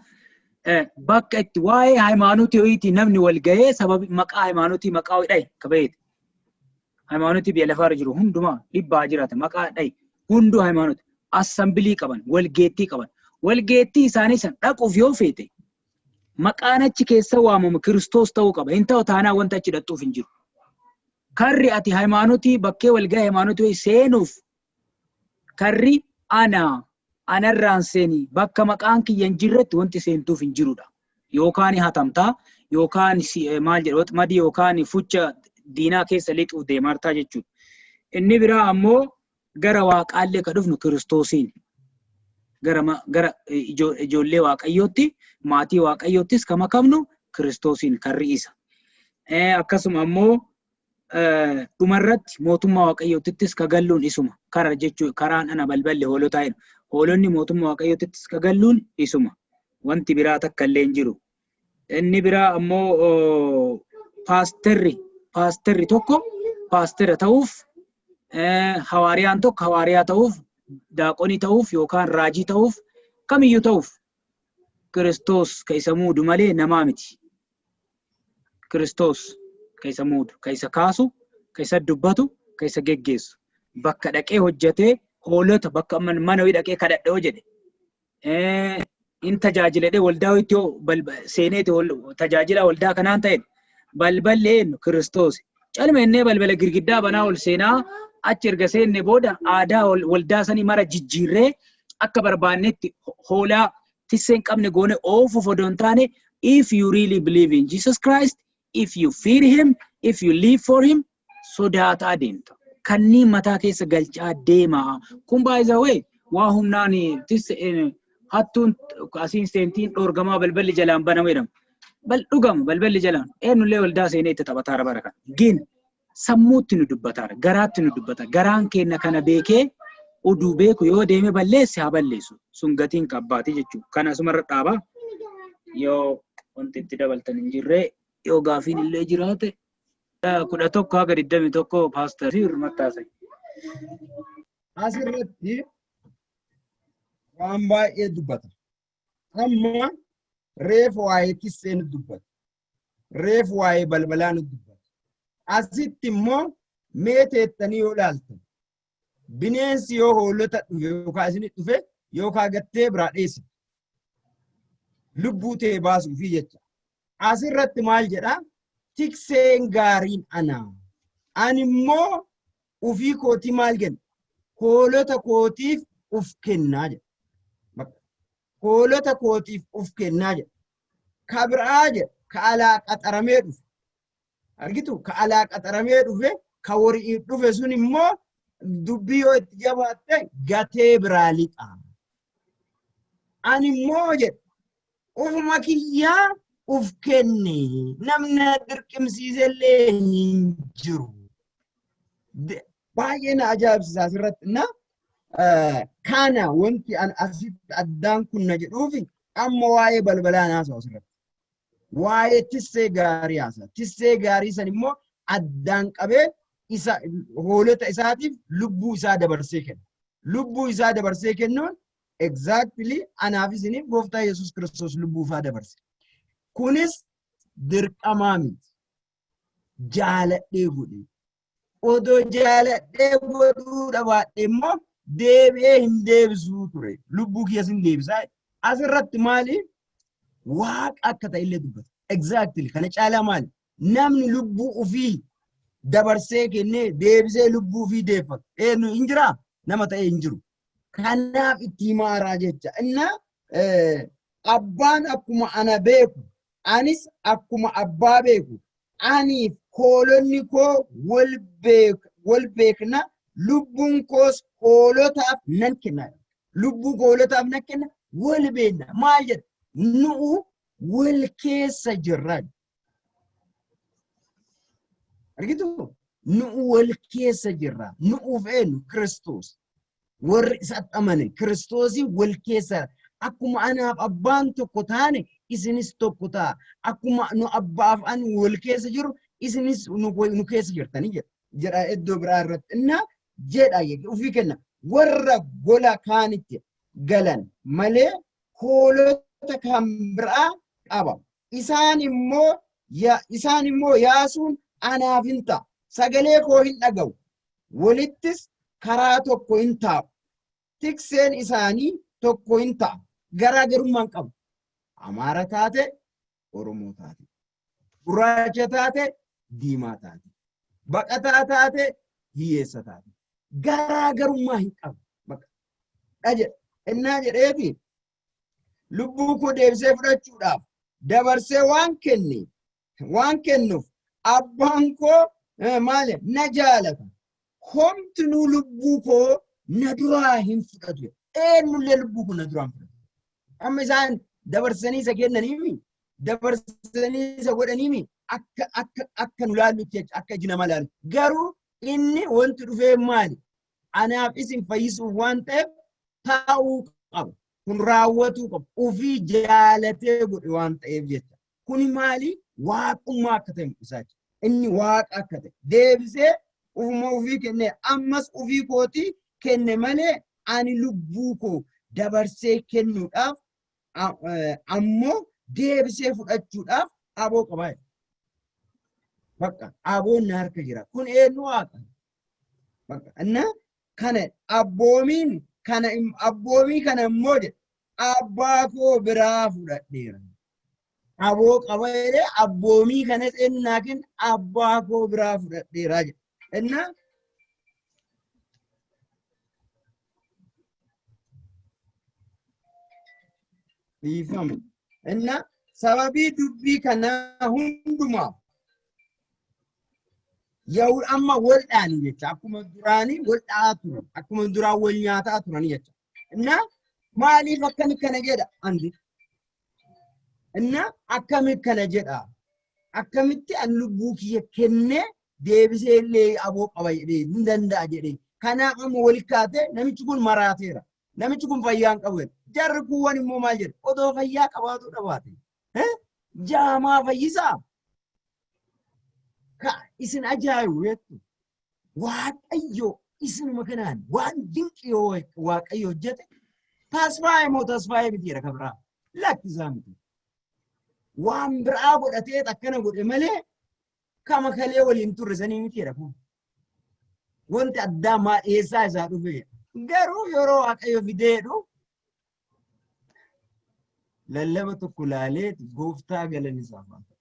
bakka itti waa'ee haymanotii wayiitii namni wal ga'ee sababii maqaa haymanotii maqaa dhaye kabeeti haymanotii biyya lafaarra jiru hundumaa dhibbaa jiraata maqaa dhaye hunduu haymanoti assambilii qaban walgeettii qaban walgeettii isaanii san dhaquuf yoo feete maqaan achi keessa waamamu Kiristoos ta'uu qaba hin ta'u taanaa wanta achi dhaqxuuf hin jiru karri ati haymanotii bakkee walga'ee haymanotii seenuuf karri anarraan seenii bakka maqaan kiyya hin jirretti wanti seentuuf hin jirudha yookaan hatamtaa yookaan maal jedhu madii yookaan fucha diinaa keessa lixuuf deemartaa jechuudha inni biraa ammoo gara waaqaallee ka dhufnu Kiristoosiin gara ijoollee waaqayyootti maatii waaqayyoottis ka makamnu Kiristoosiin karri isa akkasuma ammoo dhumarratti mootummaa waaqayyoottis ka galluun isuma kara jechuudha karaan ana balballe hoolotaa jedhu hoolonni mootummaa waaqayyoottis ka galluun isuma wanti biraa takka illee hin jiru inni biraa ammoo paastarri tokko paastara ta'uuf hawaariyaan tokko hawaariyaa ta'uuf daaqonii ta'uuf yookaan raajii ta'uuf kamiyyuu ta'uuf Kiristoos ka isa muudu malee namaa miti Kiristoos ka isa muudu ka isa kaasu ka isa dubbatu ka isa geggeessu bakka dhaqee hojjetee hoolota bakka mana wii dhaqee kadhadhoo jedhe in tajaajiladhee waldaa itti seeneeti tajaajila waldaa kanaan ta'edha balballi eenyu Kiristoos calma innee balbala girgiddaa banaa ol seenaa achi erga seenne booda aadaa waldaa sanii mara jijjiirree akka barbaannetti hoolaa tisseen qabne goone oofuuf odoo hin taane if you really believe in Jesus Christ if you fear him if you live for him sodaataa deemta kanneen mataa keessa galchaa deemaa kun by the way waa humnaan hattuun asiin seentiin dhoorgamaa balballi jalaan banamu jedhamu bal dhugama balballi jalaan eenyullee waldaa seenee itti taphataara bara kan gin sammuutti nu dubbataara garaatti nu dubbata garaan keenya kana beekee oduu beeku yoo deeme balleesse haa balleessu sun gatiin qabbaati jechuudha kana asumarra dhaabaa yoo wanti itti dabaltan hin jirree yoo gaafiin illee jiraate 11 haga 21 paastarii hirmattaasai asirratti waan baay'ee dubbata amma reefu waa'ee tisseen dubbata reefu waa'ee balbalaa dubbata asitti immoo mee teettanii yoo ilaaltan bineensi yoo hoolota dhufe yookaan isin dhufe yookaan gattee biraa dheesse lubbuu ta'e baasuufi jecha asirratti maal jedha tikseen gaariin ana ani immoo ufii kootii maal jenna hoolota kootiif uf kennaa jedha. Hoolota kootiif uf kennaa jedha. Ka biraa jedha ka alaa qaxaramee dhufe. Argitu ka alaa qaxaramee dhufe ka horii dhufe sun immoo dubbii yoo itti jabaatte gatee biraa lixa. Ani immoo jedha ufuma kiyyaa uf kenne namni dirqimsiisellee hin jiru. Baay'ee na ajaa'ibsiisa asirratti na kana wanti an asitti addaan kun na jedhuufi amma waa'ee balbalaa naasa'u asirratti. Waa'ee tissee gaarii haasa. Tissee gaarii san immoo addaan qabee isa hoolota isaatiif lubbuu isaa dabarsee kenna. Lubbuu isaa dabarsee kennuun exactly anaaf isiniif gooftaa Yesuus Kiristoos lubbuu isaa dabarse. Kunis dirqamaa miti. Jaaladhee godhe. Odoo jaaladhee godhuu dhabaadhe immoo deebi'ee hin deebisuu ture. Lubbuu kiyyaas hin deebisaa. Asirratti maali? Waaqa akka ta'e illee dubbata. Exactly kana caalaa maali? Namni lubbuu ofii dabarsee kennee deebisee lubbuu ofii deeffatu. Eenyu hin jiraa? Nama ta'ee hin jiru. Kanaaf itti himaaraa jecha. Inna abbaan akkuma ana beeku, anis akkuma abbaa beeku, aniif hoolonni koo wal beekna, lubbuun koos hoolotaaf nan kenna. Lubbuu hoolotaaf nan kenna, wal beekna. Maal jedha? Nu'u wal keessa jirra. Argitu? Nu'u wal keessa jirra. Nu'uuf eenyu? Kiristoos. Warri isatti amanan Kiristoosii wal keessa. Akkuma anaaf abbaan tokko taane isinis tokko ta'a. Akkuma nu abbaaf ani wal keessa jiru isinis nu keessa jirtanii jedha. Jedha iddoo biraa irratti. Innaa jedha ofii kenna. Warra gola kaanitti galan malee hoolota kan biraa qaba. Isaan immoo yaasuun anaaf hin ta'a. Sagalee koo hin dhaga'u. Walittis karaa tokko hin taa'u. Tikseen isaanii tokko hin ta'a. Garaagarummaan qabu. Amaara taate, Oromoo taate. Gurraacha taate, diimaa taate. Baqataa taate, hiyyeessa taate. Garaagarummaa hin qabu. Innaa jedheeti lubbuu koo deebisee fudhachuudhaaf dabarsee waan kennuuf abbaan koo maali na jaalata. Homtinuu lubbuu koo na duraa hin fudhatu. Eenyullee lubbuu koo na duraa hin fudhatu. Amma isaan dabarsanii isa kennaniimi, dabarsanii isa godhaniimi akka nu laallutti jecha akka iji nama laalu. Garuu inni wanti dhufee maali? Anaaf isin fayyisuuf waan ta'eef taa'uu qaba. Kun raawwatuu qaba. Ofii jaalatee godhe waan ta'eef jecha. Kuni maali? Waaqummaa akka ta'e mul'isaa jira. Inni waaqa akka ta'e deebisee ufuma ofii kennee ammas ofii kootii kenne malee ani lubbuu koo dabarsee kennuudhaaf ammoo deebisee fudhachuudhaaf aboo qabaa. Bakka aboon na harka jira. Kun eenyu waaqa? Bakka anna kana abboomii kana immoo jedha abbaa koo biraa fudhadheera. Aboo qabalee abboomii kanas ennaakin abbaa koo biraa fudhadheeraa jedha. Enna dhiifama. Enna sababii dubbii kanaa hundumaaf yoo amma wal dhaani jecha akkuma duraanii wal dha'aa turan akkuma duraan wal nyaataa turan jecha. Enna maaliif akkami kana jedha andi? Enna akkami kana jedha? Akkamitti an lubbuu kiyya kennee deebisee illee aboo qaba jedhee hin danda'a jedhee. Kanaaf amma wal kaatee namichi kun maraateera. Namichi kun fayyaa hin qabu. Jarri kuuwwan immoo maal jedha? Odoo fayyaa qabaatu dhabaate. Jaamaa fayyisaa. Ka isin ajaa'ibu jettu. Waaqayyo isinuma kanaan waan dinqii Waaqayyo hojjete. Tasfaayee moo tasfaayee mitiidha kan biraa? Lakkisaa miti. Waan biraa godhatee akkana godhe malee kama kalee waliin turre sanii mitiidha kun. Wanti addaa maa dhiyeessaa isaa dhufe. Garuu yeroo Waaqayyo fideedhu lallaba tokko laalee gooftaa galan isaa faata.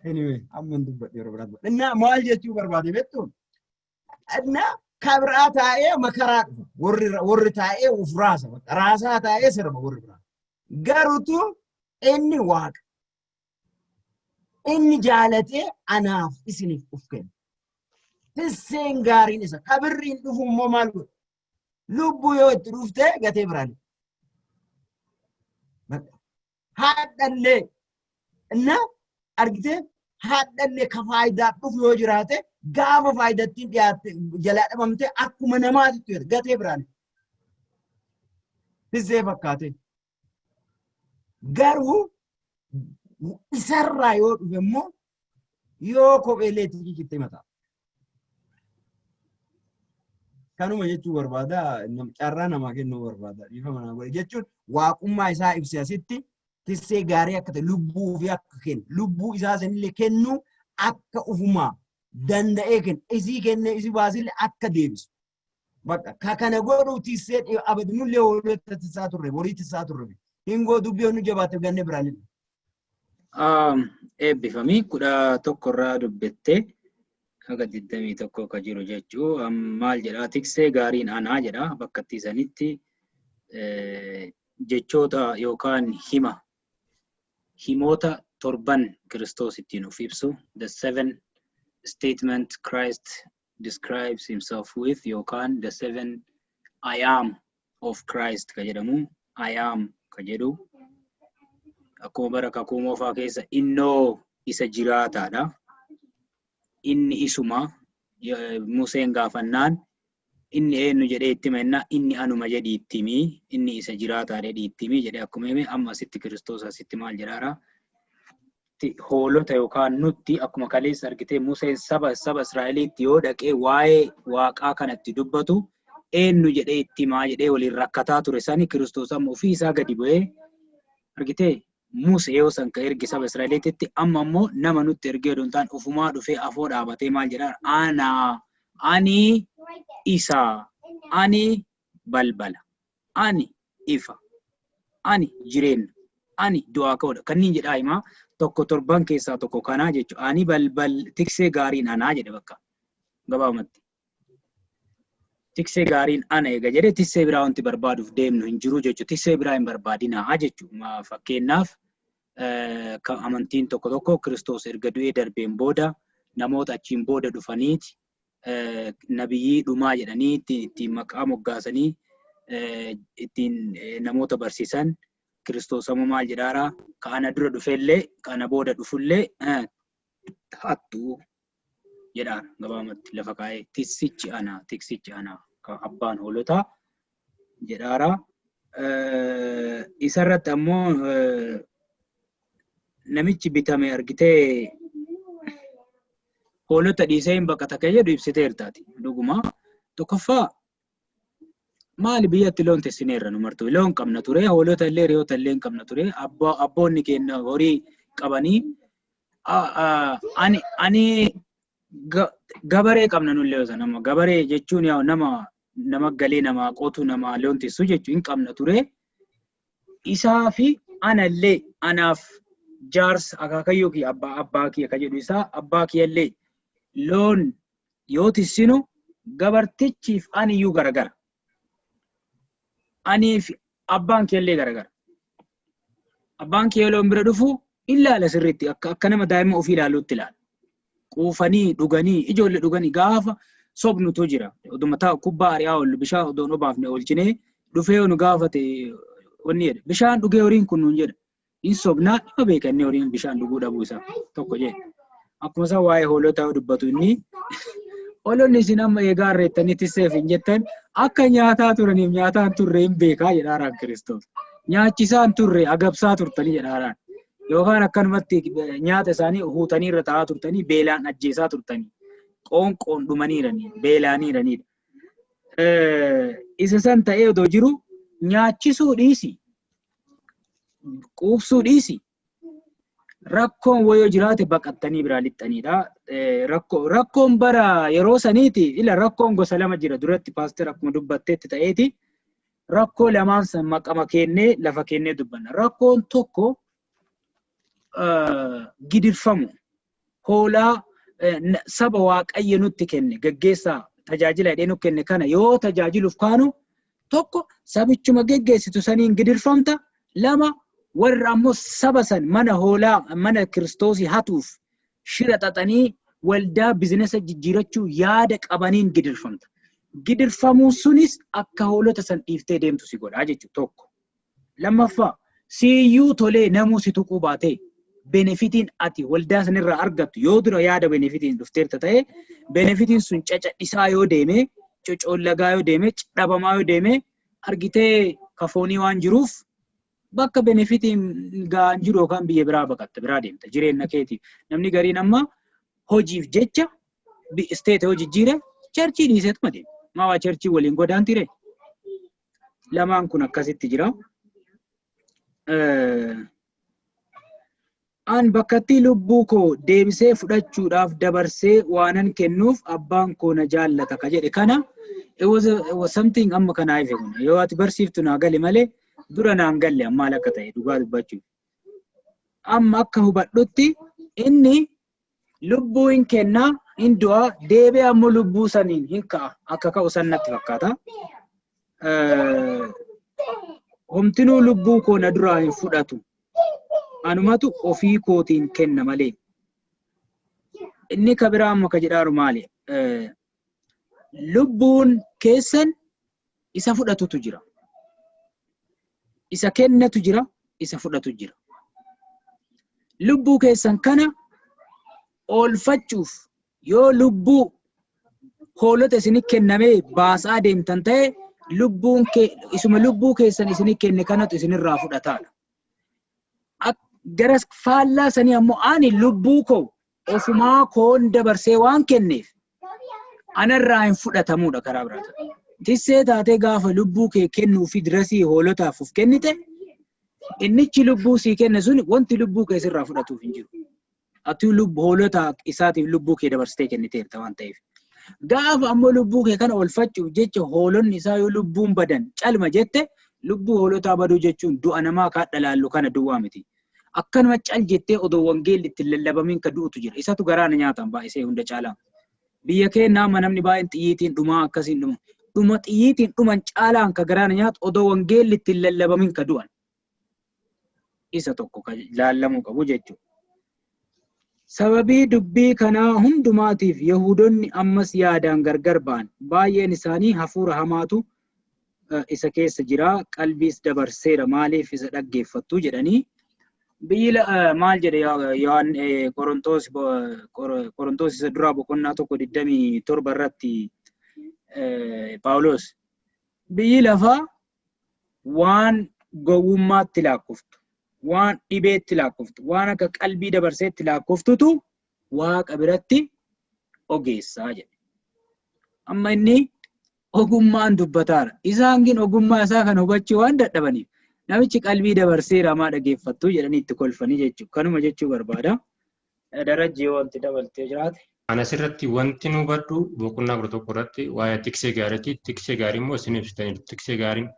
Anyway, amman dubbadhe yeroo biraatti. Innaa maal jechuu barbaade beektu? Adna kabraa taa'ee makaraa dhufa. Warri taa'ee uf raasa. Raasaa taa'ee sirba warri biraa. Garuutu inni waaqa. Inni jaalatee anaaf isiniif uf kenna. Tisseen gaariin isa kabirriin dhufu immoo maal godha? Lubbuu yoo itti dhuftee gatee biraan. Haadhallee na argitee haadhallee ka faayidaa dhufu yoo jiraate gaafa faayidattiin dhiyaatte jalaa dhabamtee akkuma namaatitti gatee biraan. Tissee fakkaate. Garuu isarraa yoo dhufe immoo yoo kopheellee itti jijjiittee mataa. Kanuma jechuun barbaada carraa namaa kennuu barbaada. Dhiifa manaa godhe jechuun waaqummaa isaa ibsa asitti tissee gaarii akka ta'e lubbuu fi akka kennu lubbuu isaa sanillee kennu akka ufumaa danda'ee kennu isii kennee isii baasillee akka deebisu. Bakka kana godhu tissee abadnullee hoolota tissaa turre horii tissaa turre hingoo dubbii onu jabaate ganne biraan. Eebbifamii 11 irraa dubbettee haga 21 ka jiru jechuu maal jedhaa tiksee gaariin anaa jedhaa bakka itti sanitti jechoota yookaan himoota 7 Kiristoos ittiin of ibsu the 7 statement Christ describes himself with yookaan the 7 I am of Christ ka jedhamu I am ka jedhu akkuma bara kakuu moofaa keessa innoo isa jiraataadha. Inni isuma Museen gaafannaan inni eenyu jedhee itti menna inni anuma jedhii ittimi inni isa jiraataa jedhii ittimi jedhee akkuma hime amma asitti Kiristoos asitti maal jedhaara hoolota yookaan nutti akkuma kaleessa argitee Museen saba Israa'eliitti yoo dhaqee waa'ee waaqaa kanatti dubbatu eenyu jedhee ittimaa jedhee waliin rakkataa ture sani Kiristoos amma ofii isaa gadi bu'ee argitee Musee yoo san ka ergi saba Israa'eliitti amma immoo nama nutti ergee doontaan ufumaa dhufee afoo dhaabatee maal jedhaa ani isa ani balbala ani ifa ani jireenya ani du'aa ka'uudha kanniin jedhaa himaa tokko 7 keessaa tokko kanaa jechuudha ani balbal tiksee gaariin anaa jedhe bakka gabaabumatti tiksee gaariin ana eega jedhe tissee biraa wanti barbaaduuf deemnu hin jiru jechuudha tissee biraa hin barbaadinaa jechuudha fakkeenyaaf amantiin tokko Kiristoos erga du'ee darbeen booda namoota achiin booda dhufaniiti nabiyyii dhumaa jedhanii ittiin maqaa moggaasanii ittiin namoota barsiisan Kiristoos ammoo maal jedhaara kana dura dhufellee kana booda dhufullee hattuu jedhaara gabaabumatti lafa kaa'ee tiksichi ana abbaan hoolotaa jedhaara isarratti ammoo namichi bitame argitee hoolota dhiisee hin baqata kan jedhu ibsiteertaati dhuguma tokkoffaa maali biyyatti loon tessineerra nu martu loon qabna ture hoolota illee re'oota illee hin qabna ture abboonni keenya horii qabanii ani gabaree qabna nullee osa nama gabaree jechuun yaa nama galee nama qotu nama loon tessu jechuun hin qabna ture isaa fi anallee anaaf jaarsa akaakayyoo ki abbaa kiyya ka jedhu isaa abbaa kiyyallee loon yoo tissinu gabartichiif aniyyuu garagara aniif abbaan kiyyallee garagara abbaan kiyya loon bira dhufu ilaala sirriitti akka nama daa'ima ofii ilaaluutti ilaala quufanii dhuganii ijoollee dhuganii gaafa sobnutu jira oduma taa kubbaa ari'aa ol bishaan odoon obaafne oolchinee dhufee nu gaafate wanni jedhe bishaan dhugee horiin kun nuun jedha in sobnaa dhima beekannee horiin bishaan dhuguu dhabuu isaa tokko jedhe akkuma isaa waa'ee hoolotaa dubbatu inni hoolonni isin amma eegaa irreettanii tisseef hin jettan akka nyaataa turaniif nyaataan turre hin beekaa jedhaaraan Kiristoos nyaachisaan turre agabsaa turtanii jedhaaraan yookaan akkanumatti nyaata isaanii huutanii irra taa'aa turtanii beelaan ajjeesaa turtanii qoonqoon dhumaniiranii beelaaniiranidha. Isa san ta'ee odoo jiru nyaachisuu dhiisi quubsuu dhiisi rakkoon wayoo jiraate baqattanii biraa lixxanidha. Rakkoon bara yeroo saniiti ila rakkoon gosa lama jira duratti paaster akkuma dubbatteetti ta'eeti rakkoo lamaan san maqama kennee lafa kennee dubbanna. Rakkoon tokko gidirfamu hoolaa saba waaqayyo nutti kenne gaggeessaa tajaajila hidhee nu kenne kana yoo tajaajiluuf kaanu tokko sabichuma geggeessitu saniin gidirfamta, lama warra ammoo saba san mana hoolaa mana kiristoosii hatuuf shira xaxanii waldaa bizinesa jijjiirachuu yaada qabaniin gidirfamta. Gidirfamuun sunis akka hoolota san dhiiftee deemtu si godhaa jechuudha tokko. Lammaffaa siyyuu tolee namuu si tuquu baatee benefitiin ati waldaa sanirraa argattu yoo dura yaada benefitiin dhufteerta ta'e benefitiin sun cacadhisaa yoo deeme cocollagaa yoo deeme dhabamaa yoo deeme argitee kafoonii waan jiruuf bakka benefitiin gaan jiru yookaan biyya biraa baqatta biraa deemta jireenya keetiif. Namni gariin amma hojiif jecha isteeta hojii jijjiire cherchii dhiiseetuma deema. Maawaa cherchii waliin godaantiire. Lamaan kun akkasitti jira. An bakkatti lubbuu koo deebisee fudhachuudhaaf dabarsee waanan kennuuf abbaan koo na jaallata ka jedhe kana it was something amma kana ife kun yoo ati barsiiftu naa gale malee dura naan galle amma akka ta'e dhugaa dubbachuuf. Amma akka hubadhutti inni lubbuu hin kennaa hin du'a deebee ammoo lubbuu saniin hin ka'a akka ka'u san natti fakkaata. Homtinuu lubbuu koo na duraa hin fudhatu. Anumatu ofii kootiin kenna malee. Inni kabiraa amma ka jedhaaru maali? Lubbuun keessan isa fudhatutu jira. Isa kennatu jira, isa fudhatu jira. Lubbuu keessan kana oolfachuuf yoo lubbuu hoolota isinii kennamee baasaa deemtan ta'e lubbuun isuma lubbuu keessan isinii kenne kanatu isinirraa fudhataadha. Garas faallaa sanii ammoo ani lubbuu koo ofumaa koon dabarsee waan kenneef anarraa hin fudhatamuudha karaa biraata. Tissee taatee gaafa lubbuu kee kennuu fi dirasii hoolotaaf of kennite innichi lubbuu sii kenne sun wanti lubbuu kee sirraa fudhatuuf hin jiru. Ati hoolota isaatiif lubbuu kee dabarsitee kenniteerta waan ta'eef. Gaafa ammoo lubbuu kee kana oolfachuuf jecha hoolonni isaa yoo lubbuun badan calma jette lubbuu hoolotaa baduu jechuun du'a namaa kaadha laallu kana duwwaa miti. Akkanuma cal jettee odoo wangeelli itti lallabamin ka du'utu jira. Isatu garaana nyaatan baay'isee hunda caalaa. Biyya keenyaa amma namni baay'een xiyyiitiin dhumaa akkasiin dhuma. Dhuma xiyyiitiin dhuman caalaan ka garaana nyaatu odoo wangeelli itti lallabamin ka du'an. Isa tokko ka laallamuu qabu jechuudha. Sababii dubbii kanaa hundumaatiif Yahudonni ammas yaadaan gargar ba'an. Baay'een isaanii hafuura hamaatu isa keessa jira. Qalbiis dabarseera maaliif isa dhaggeeffattu jedhanii. Biyyi maal jedhe yaan Qorontoos isa duraa boqonnaa 1:27 irratti Paawulos biyyi lafaa waan gowwummaatti laakkoftu, waan dhibeetti laakkoftu, waan akka qalbii dabarseetti laakkoftutu Waaqa biratti ogeessaa jedhe. Amma inni ogummaan dubbataara. Isaan gin ogummaa isaa kan hubachuu waan dadhabaniif namichi qalbii dabarsee ramaa dhageeffattuu jedhanii itti kolfanii jechuudha. Kanuma jechuu barbaada. Darajjii wanti dabaltee jiraate. Asirratti wanti nu hubadhu boqonnaa 11 irratti waa'ee tiksee gaariiti. Tiksee gaarii immoo isin ibsitaniiru. Tiksee gaariin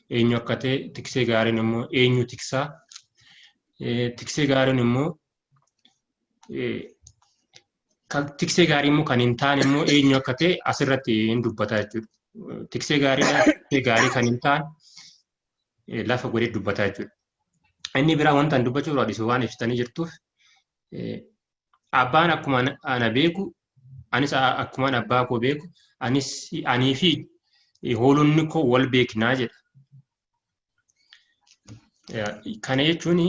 eenyu akka ta'e, tiksee gaariin immoo eenyu tiksaa. Tiksee gaariin immoo tiksee gaarii immoo kan hin taane immoo eenyu akka ta'e asirratti hin dubbata jechuudha. Tiksee gaarii kan hin taane lafa godhee dubbataa jechuudha. Inni biraa wanta an dubbachuu barbaadu waan ibsitanii jirtuuf abbaan akkuma ana beeku anis akkuma abbaa koo beeku anii fi hoolonni koo wal beeknaa jedha. Kana jechuun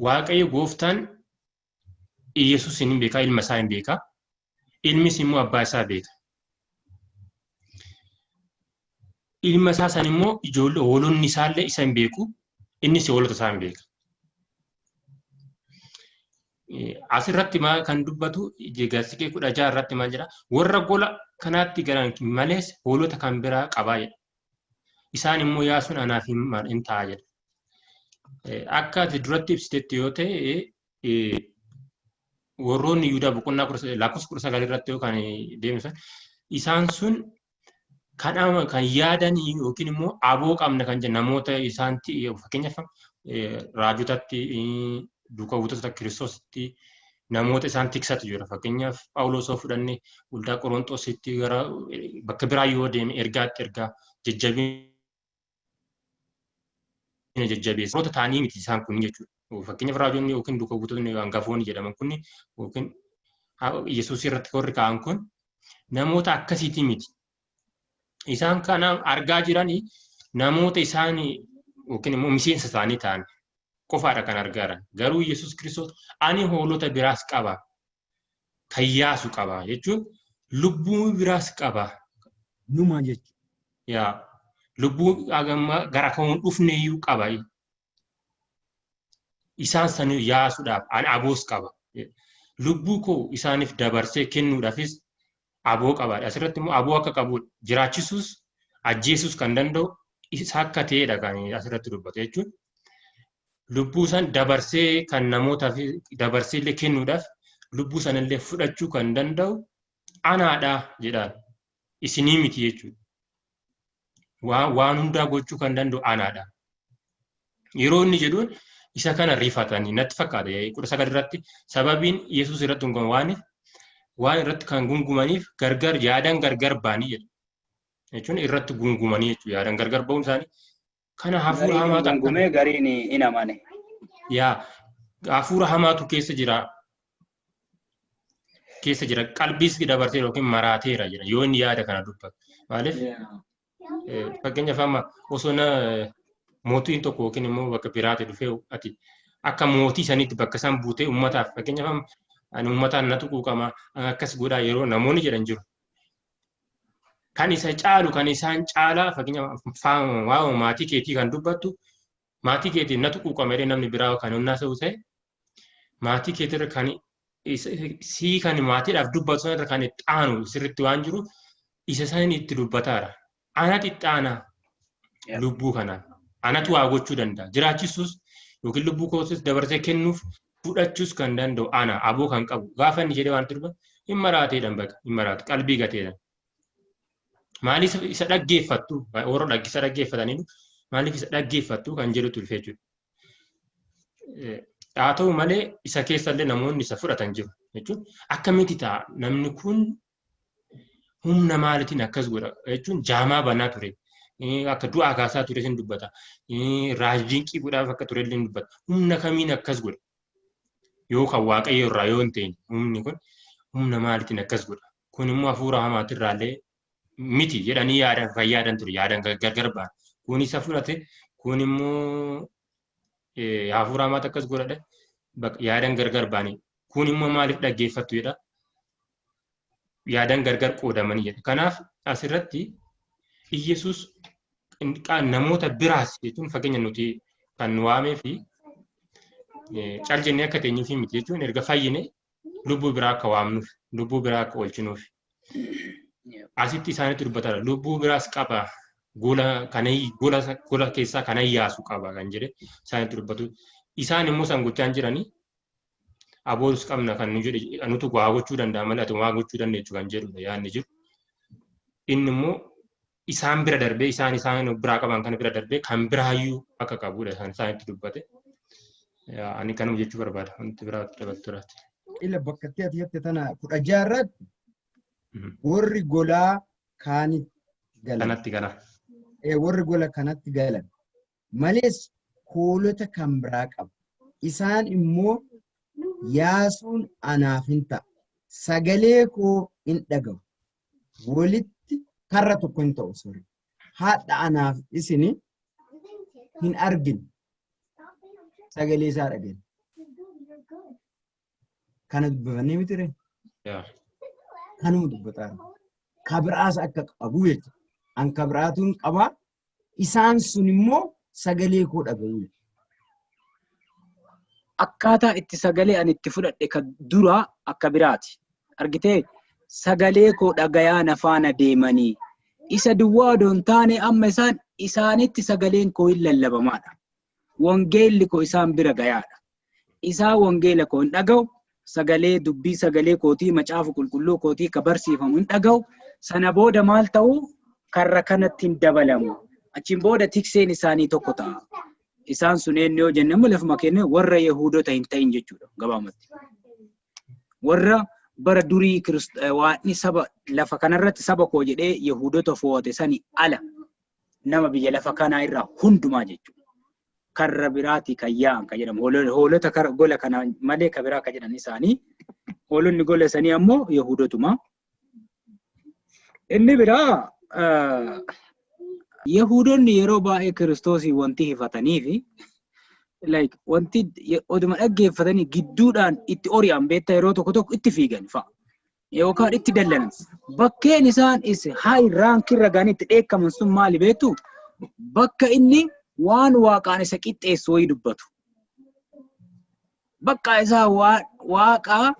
Waaqayyo gooftaan Iyesuus hin beekaa, ilma isaa hin beekaa, ilmis immoo abbaa isaa beeka. Ilma isaa san immoo ijoollee hoolonni isaallee isa hin beeku, innis hoolota isaa hin beeka. Asirratti kan dubbatu Gaasiqee 16 irratti maal jedha? Warra gola kanaatti galan malees hoolota kan biraa qabaa jedha. Isaan immoo yaasuun anaaf hin ta'a jedha. Akka ati duratti ibsitetti yoo ta'e warroonni Yihudaa boqonnaa 19 irratti kan deemsan isaan sun kan yaadan yookiin immoo aboo qabna kan jedhan namoota isaanitti fakkeenyaaf raajotatti duukaa buutota Kiristoositti namoota isaan tiksatu jira. Fakkeenyaaf Phaawulos yoo fudhanne waldaa Qorontositti gara bakka biraa yoo deeme ergaatti ergaa jajjabeessa. Namoota ta'anii miti isaan kun jechuudha. Fakkeenyaaf raajonni yookiin duukaa buutonni hangafoonni jedhaman kun yookiin Yesuus irratti warri ka'an kun namoota akkasiitii miti. Isaan kana argaa jiranii namoota isaan yookiin immoo miseensa isaanii ta'an qofaadha kan argaran. Garuu Yesuus Kiristoos ani hoolota biraas qaba. Kan yaasu qaba jechuun lubbuu biraas qaba. Numa jechuudha. Yaa lubbuu gara kan dhufne iyyuu qaba. Isaan sanii yaasuudhaaf ani aboos qaba. Lubbuu koo isaaniif dabarsee kennuudhaafis aboo qabaadha. Asirratti immoo aboo akka qabu jiraachisuus ajjeesuus kan danda'u isa akka ta'edha kan asirratti dubbatu jechuudha. Lubbuu san dabarsee kan namootaaf dabarsee illee kennuudhaaf lubbuu sanallee fudhachuu kan danda'u anaadha jedhaan. Isinii miti jechuudha. Waan hundaa gochuu kan danda'u anaadha. Yeroo inni jedhuun isa kana rifatanii natti fakkaata. 19 irratti sababiin Yesuus irratti hungumaaniif waan irratti kan gungumaniif gargar yaadaan gargar baanii jedhu. Jechuun irratti gungumanii jechuudha. Yaadaan gargar ba'uun isaanii kana hafuura hamaatu gungumee gariin hin amane. Yaa hafuura hamaatu keessa jira. Qalbiis dabarsee yookiin maraateera jira. Yoo inni yaada kana dubbatu. Maaliif fakkeenyaaf amma osoo mootiin tokko yookiin immoo bakka biraatti dhufee ati akka mootii saniitti bakka isaan buutee uummataaf fakkeenyaaf ani uummataan na tuquuqama akkas godhaa yeroo namoonni jedhan jiru. Kan isa caalu kan isaan caalaa fakkeenyaaf maatii keetii kan dubbattu maatii keetiin na tuquuqama jedhee namni biraa kan onnaa ta'u ta'e maatii keetirra kan sii kan maatiidhaaf dubbatu sanarra kan xaanu sirriitti waan jiru isa isaanii itti dubbataara. Anatu xaanaa lubbuu kanaan. Anatu waa gochuu danda'a. Jiraachisuus yookiin lubbuu kootis dabarsee kennuuf fudhachuus kan danda'u ana aboo kan qabu. Gaafa inni jedhee waan turbe hin maraateedhaan baqa. Hin maraatu qalbii gateedhaan. Maaliif isa dhaggeeffattu? Warra isa dhaggeeffatanii maaliif isa dhaggeeffattu kan jedhu tulfee jechuudha. Haa ta'u malee isa keessallee namoonni isa fudhatan jiru jechuun akkamitti ta'a namni kun humna maaliitiin akkas godha jechuun jaamaa banaa ture. Akka du'aa kaasaa ture sin dubbata. Raajiin qibuudhaaf akka ture illee dubbata. Humna kamiin akkas godha? Yookaan waaqayyo irraa yoo hin ta'in humni kun humna maaliitiin akkas godha? Kun immoo hafuura hamaatirraallee miti jedhanii yaadan fayyaadan ture yaadan gargar ba'an. Kun isa fudhate kun immoo hafuura hamaatu akkas godhadhe yaadan gargar ba'anii. Kun immoo maaliif dhaggeeffattu jedha? Yaadan gargar qoodamanii jedha. Kanaaf asirratti Iyesuus namoota biraas jechuun fakkeenya nuti kan waamee fi cal jennee akka teenyuuf miti jechuun erga fayyine lubbuu biraa akka waamnuuf lubbuu biraa akka oolchinuuf asitti isaanitti dubbataadha. Lubbuu biraas qaba gola keessaa kan yaasu qaba kan jedhe isaanitti dubbatu. Isaan immoo san gochaan jiranii aboolus qabna kan nuti waa gochuu danda'a malee ati waa gochuu dandeessu kan jedhudha yaadni jiru. Inni immoo isaan bira darbee isaan biraa qaban kana bira darbee kan biraayyuu akka qabudha isaanitti dubbate. Ani kanuma jechuu barbaada wanti biraa dabaltu jiraate. Ila bakka itti ati jette tana 16 irratti warri golaa kaanitti galan. Kanatti galan. Warri gola kanatti galan malees hoolota kan biraa qabu. Isaan immoo yaasuun anaaf hin ta'a. Sagalee koo hin dhagahu. Walitti karra tokko hin ta'u sori. Haadha anaaf isini hin arginu. Sagalee isaa dhageenye. Kana dubbatanii miti ree? Kanuma dubbataa. Kabiraas akka qabu jechuudha. An kabiraatuun qabaa. Isaan sun immoo sagalee koo dhagahu. Akkaataa itti sagalee ani itti fudhadhe kan dura akka biraati. Argitee sagalee koo dhagayaa na faana deemanii isa duwwaa odoon taane amma isaanitti sagaleen koo hin lallabamaadha. Wangeelli koo isaan bira gayaadha. Isaa wangeela koo hin dhaga'u sagalee dubbii sagalee kootii macaafa qulqulluu kootii ka barsiifamu hin dhaga'u. Sana booda maal ta'u karra kanatti hin dabalamu. Achiin booda tikseen isaanii tokko ta'a. Isaan sun eenyu yoo jenne lafuma kenne warra Yahudoota hin ta'in jechuudha gabaamatti. warra bara durii waaqni saba lafa kanarratti saba koo jedhee Yahudota fo'ate sani ala nama biyya lafa kanaa irraa hundumaa jechuudha. Karra biraati kan yaa'an kan jedhamu hoolota gola kana malee kan biraa kan jedhan isaanii hoolonni gola sanii ammoo Yahudotuma. Inni biraa Yahudonni yeroo baay'ee Kiristoosii wanti hifatanii fi like wanti oduma dhaggeeffatanii gidduudhaan itti ori'an beektaa yeroo tokko tokko itti fiigan fa'a yookaan itti dallanan. Bakkeen isaan high rank irra ga'anii itti dheekkaman sun maali beektu? Bakka inni waan waaqaan isa qixxeessu wayii dubbatu. Bakka isaa waaqaa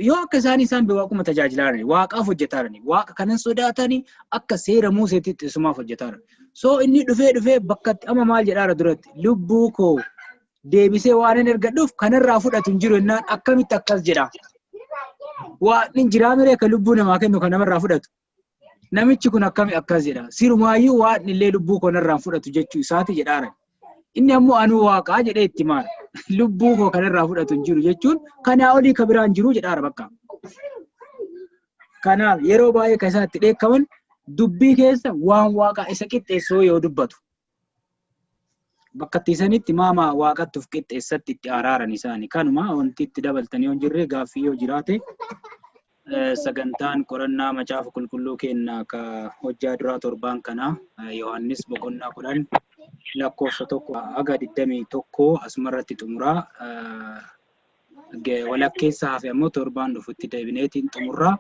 yoo akka isaan waaquma tajaajilaa waaqaaf hojjetaa waaqa kanan sodaatanii akka seera Museetitti isumaaf hojjetaa. So inni dhufee bakkatti amma maal jedhaara duratti lubbuu koo deebisee waan hin ergadhuuf kanarraa fudhatu hin jiru jennaan akkamitti akkas jedha. Waaqni jiraa miree akka lubbuu namaa kennu kan namarraa fudhatu. Namichi kun akkami akkas jedha. Sirumaayyuu waaqni illee lubbuu koo narraa fudhatu jechuu isaati jedhaara. Inni ammoo anuu waaqaa jedhee itti maara. Lubbuu koo kanarraa fudhatu hin jiru jechuun kanaa olii kan biraan jiru jedhaara bakka. Kanaaf yeroo baay'ee kan isaan itti dheekkaman dubbii keessa waan waaqaa isa qixxeessoo yoo dubbatu. Bakka ittisanitti maama waaqatti of qixxeessatti itti araaran isaanii. Kanuma wanti itti dabaltanii yoo hin jirre gaaffii yoo jiraate sagantaan qorannaa macaafa qulqulluu kennaa ka hojjaa duraa torbaan kana Yohaannis boqonnaa 10 lakkoofsa 1 haga 21 asumarratti xumuraa walakkeessa hafe ammoo torbaan dhufutti deebineetiin xumuraa.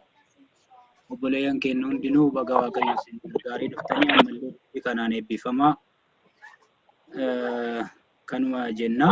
Obboleeyyan keenya hundinuu baga Waaqayyo isin gaarii dhuftanii ammallee kanaan eebbifamaa kanuma jenna.